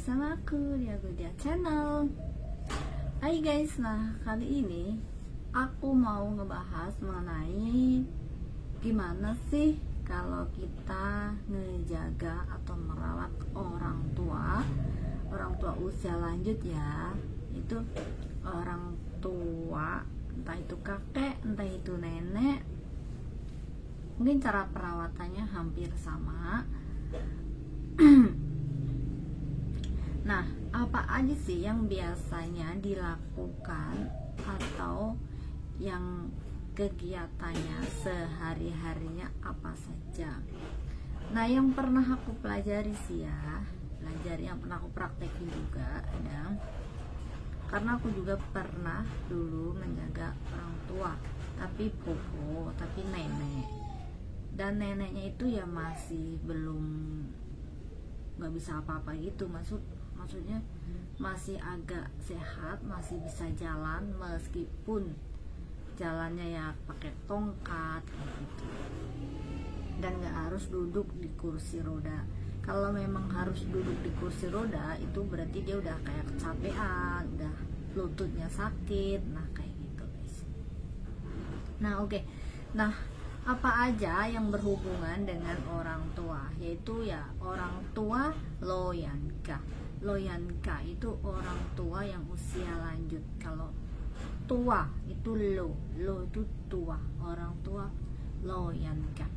bersama aku di Agodia Channel. Hai guys, nah kali ini aku mau ngebahas mengenai gimana sih kalau kita ngejaga atau merawat orang tua usia lanjut ya. Itu orang tua, entah itu kakek, entah itu nenek. Mungkin cara perawatannya hampir sama. Nah, apa aja sih yang biasanya dilakukan atau yang kegiatannya sehari-harinya apa saja? Nah, yang pernah aku pelajari sih ya, yang pernah aku praktekin juga ada, karena aku juga pernah dulu menjaga orang tua, tapi popo, tapi nenek, dan neneknya itu ya masih belum nggak bisa apa-apa gitu, maksudnya masih agak sehat, masih bisa jalan meskipun jalannya ya pakai tongkat gitu, dan nggak harus duduk di kursi roda. Kalau memang harus duduk di kursi roda itu berarti dia udah kayak kecapean, udah lututnya sakit, nah kayak gitu guys. Nah oke. Nah, apa aja yang berhubungan dengan orang tua, yaitu ya orang tua loyanka. Loyanka itu orang tua yang usia lanjut. Kalau tua itu lo itu tua, orang tua loyanka.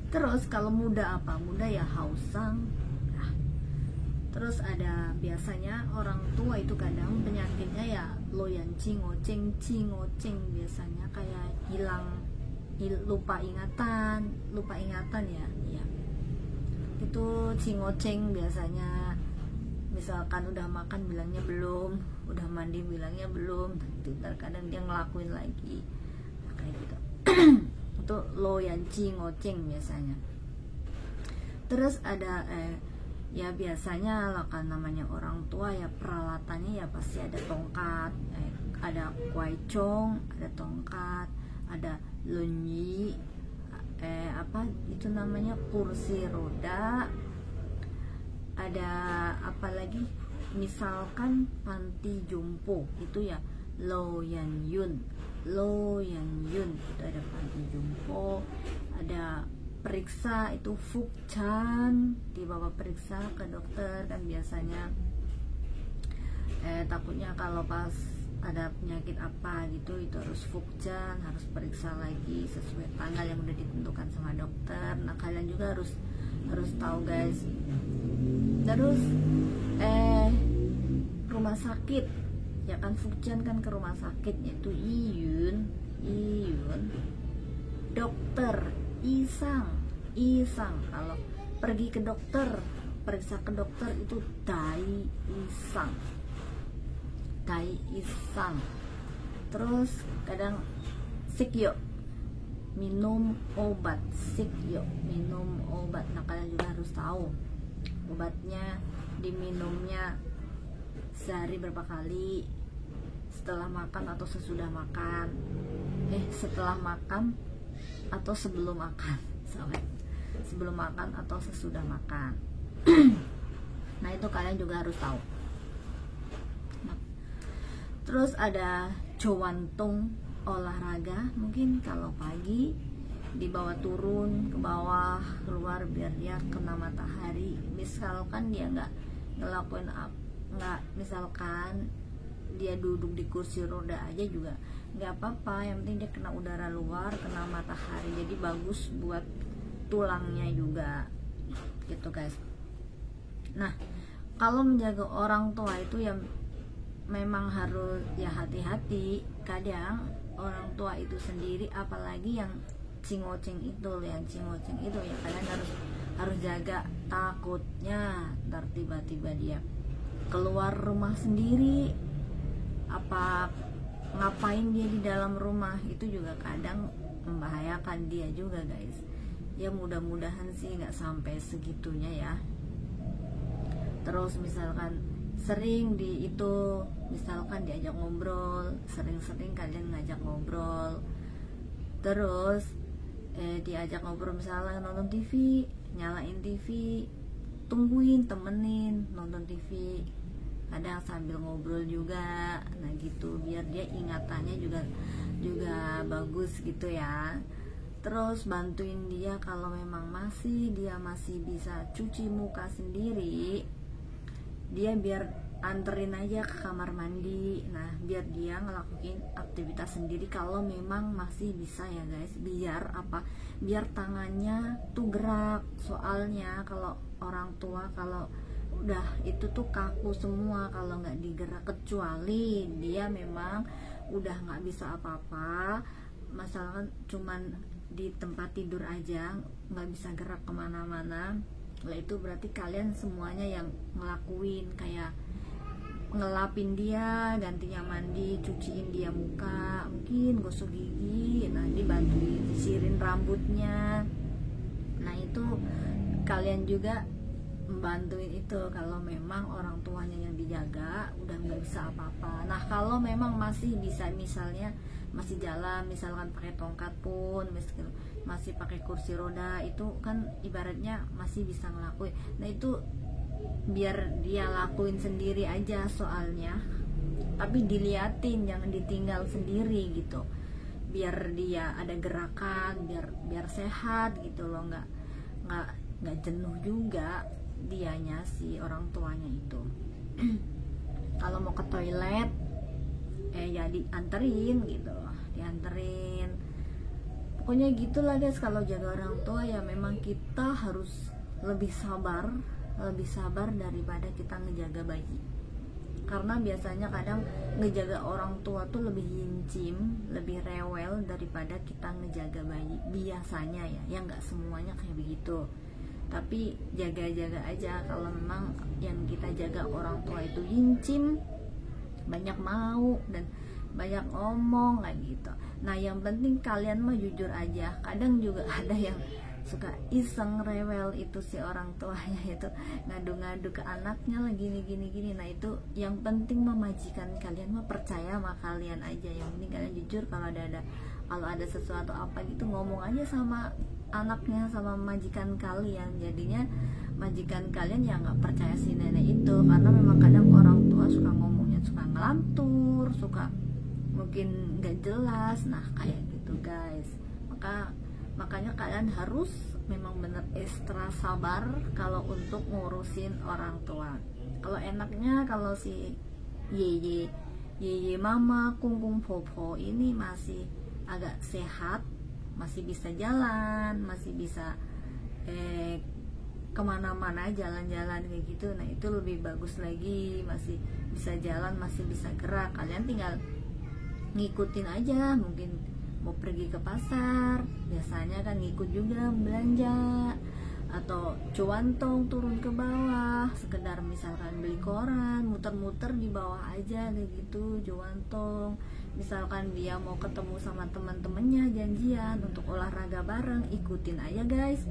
Terus kalau muda apa? Muda ya hausang. Nah, terus ada biasanya orang tua itu kadang penyakitnya ya loyan cingoceng biasanya kayak lupa ingatan ya. Itu cingoceng biasanya, misalkan udah makan bilangnya belum, udah mandi bilangnya belum, terkadang dia ngelakuin lagi, nah, kayak gitu. Itu loyan cingoceng biasanya. Terus ada ya biasanya lah kan namanya orang tua ya, peralatannya ya pasti ada tongkat, ada kuaicong, ada tongkat, ada lunyi, apa itu namanya, kursi roda, ada apa lagi, misalkan panti jompo itu ya loyan yun, itu ada panti jompo. Ada periksa itu fukchan, dibawa periksa ke dokter, dan biasanya takutnya kalau pas ada penyakit apa gitu itu harus fukchan, harus periksa lagi sesuai tanggal yang udah ditentukan sama dokter. Nah kalian juga harus tahu guys. Terus rumah sakit ya kan, fukchan kan ke rumah sakit, yaitu iyun, dokter, isang. Kalau pergi ke dokter, periksa ke dokter itu dai isang. Terus kadang sikyo, minum obat, sikyo, minum obat. Nah kalian juga harus tahu obatnya diminumnya sehari berapa kali, setelah makan atau sesudah makan, setelah makan atau sebelum makan, sebelum makan atau sesudah makan. Nah itu kalian juga harus tahu. Terus ada cowantung, olahraga, mungkin kalau pagi dibawa turun ke bawah, keluar biar dia kena matahari. Misalkan dia nggak ngelakuin misalkan dia duduk di kursi roda aja juga nggak apa-apa, yang penting dia kena udara luar, kena matahari, jadi bagus buat tulangnya juga gitu guys. Nah kalau menjaga orang tua itu ya memang harus ya hati-hati. Kadang orang tua itu sendiri, apalagi yang cingoceng itu ya kalian harus jaga. Takutnya ntar tiba-tiba dia keluar rumah sendiri, apa ngapain dia di dalam rumah, itu juga kadang membahayakan dia juga guys. Ya mudah-mudahan sih nggak sampai segitunya ya. Terus misalkan sering misalkan diajak ngobrol, sering-sering kalian ngajak ngobrol, terus diajak ngobrol misalnya nonton TV, nyalain TV, tungguin, temenin nonton TV, kadang sambil ngobrol juga. Nah gitu, biar dia ingatannya juga bagus gitu ya. Terus bantuin dia kalau memang dia masih bisa cuci muka sendiri, dia biar anterin aja ke kamar mandi. Nah biar dia ngelakuin aktivitas sendiri kalau memang masih bisa ya guys, biar tangannya tuh gerak. Soalnya kalau orang tua kalau udah itu tuh kaku semua kalau nggak digerak, kecuali dia memang udah nggak bisa apa-apa, misalkan cuman di tempat tidur aja nggak bisa gerak kemana-mana. Lah itu berarti kalian semuanya yang ngelakuin, kayak ngelapin dia, gantinya mandi, cuciin dia muka, mungkin gosok gigi, nah dibantuin sisirin rambutnya. Nah itu kalian juga membantuin itu kalau memang orang tuanya yang dijaga udah nggak bisa apa-apa. Nah kalau memang masih bisa, misalnya masih jalan, misalkan pakai tongkat pun, masih pakai kursi roda, itu kan ibaratnya masih bisa ngelakuin. Nah itu biar dia lakuin sendiri aja soalnya, tapi diliatin, jangan ditinggal sendiri gitu, biar dia ada gerakan, biar sehat gitu loh, nggak jenuh juga dianya, si orang tuanya itu. Kalau mau ke toilet ya dianterin gitu, dianterin. Pokoknya gitulah guys, kalau jaga orang tua ya memang kita harus lebih sabar daripada kita ngejaga bayi. Karena biasanya kadang ngejaga orang tua tuh lebih hincim, lebih rewel daripada kita ngejaga bayi. Biasanya ya nggak semuanya kayak begitu. Tapi jaga-jaga aja kalau memang yang kita jaga orang tua itu hincim, banyak mau dan banyak ngomong kayak gitu. Nah yang penting kalian mah jujur aja. Kadang juga ada yang suka iseng rewel itu si orang tuanya itu ngadu-ngadu ke anaknya lah gini. Nah itu yang penting memajikan kalian mah percaya sama kalian aja. Yang penting kalian jujur, kalau ada sesuatu apa gitu ngomong aja sama anaknya, sama majikan kalian. Jadinya majikan kalian ya nggak percaya si nenek itu, karena memang kadang orang tua suka ngomongnya suka ngelantur, suka mungkin nggak jelas. Nah kayak gitu guys, makanya kalian harus memang bener ekstra sabar kalau untuk ngurusin orang tua. Kalau enaknya kalau si yeye mama kungkung popo ini masih agak sehat, masih bisa jalan, masih bisa kemana-mana, jalan-jalan kayak gitu. Nah itu lebih bagus lagi, masih bisa jalan, masih bisa gerak. Kalian tinggal ngikutin aja, mungkin mau pergi ke pasar, biasanya kan ngikut juga belanja, atau cuantong turun ke bawah, sekedar misalkan beli koran, muter-muter di bawah aja kayak gitu, cuantong. Misalkan dia mau ketemu sama teman-temannya, janjian untuk olahraga bareng, ikutin aja guys,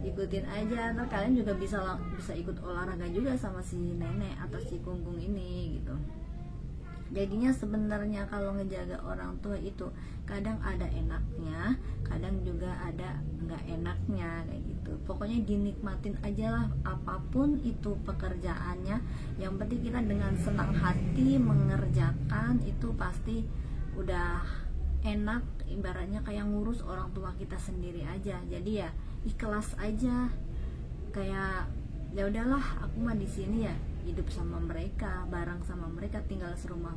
ikutin aja. Ntar kalian juga bisa ikut olahraga juga sama si nenek atau si kungkung ini gitu. Jadinya sebenarnya kalau ngejaga orang tua itu kadang ada enaknya, kadang juga ada nggak enaknya kayak gitu. Pokoknya dinikmatin aja lah apapun itu pekerjaannya. Yang penting kita dengan senang hati mengerjakan, itu pasti udah enak. Ibaratnya kayak ngurus orang tua kita sendiri aja. Jadi ya ikhlas aja, kayak ya udahlah aku mah di sini ya hidup sama mereka, bareng sama mereka, tinggal serumah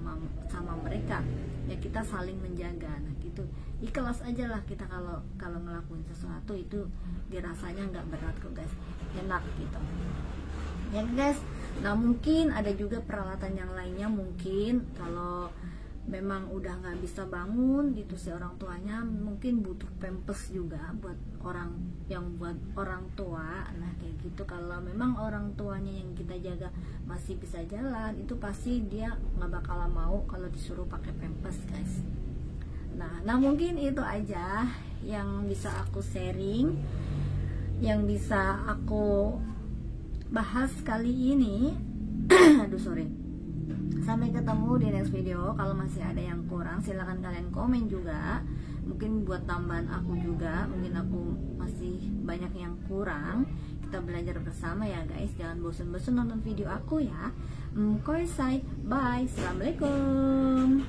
sama mereka, ya kita saling menjaga. Nah gitu, ikhlas aja lah kita kalau ngelakuin sesuatu itu dirasanya nggak berat kok guys, enak gitu ya guys. Nah mungkin ada juga peralatan yang lainnya, mungkin kalau memang udah nggak bisa bangun gitu si orang tuanya, mungkin butuh pampers juga buat orang tua. Nah kayak gitu, kalau memang orang tuanya yang kita jaga masih bisa jalan, itu pasti dia nggak bakal mau kalau disuruh pakai pampers guys. Nah mungkin itu aja yang bisa aku sharing, yang bisa aku bahas kali ini. Aduh sorry. Sampai ketemu di next video. Kalau masih ada yang kurang silahkan kalian komen juga, mungkin buat tambahan aku juga, mungkin aku masih banyak yang kurang. Kita kita belajar bersama ya guys. Jangan bosan-bosan nonton video aku ya. Koesai, bye, assalamualaikum.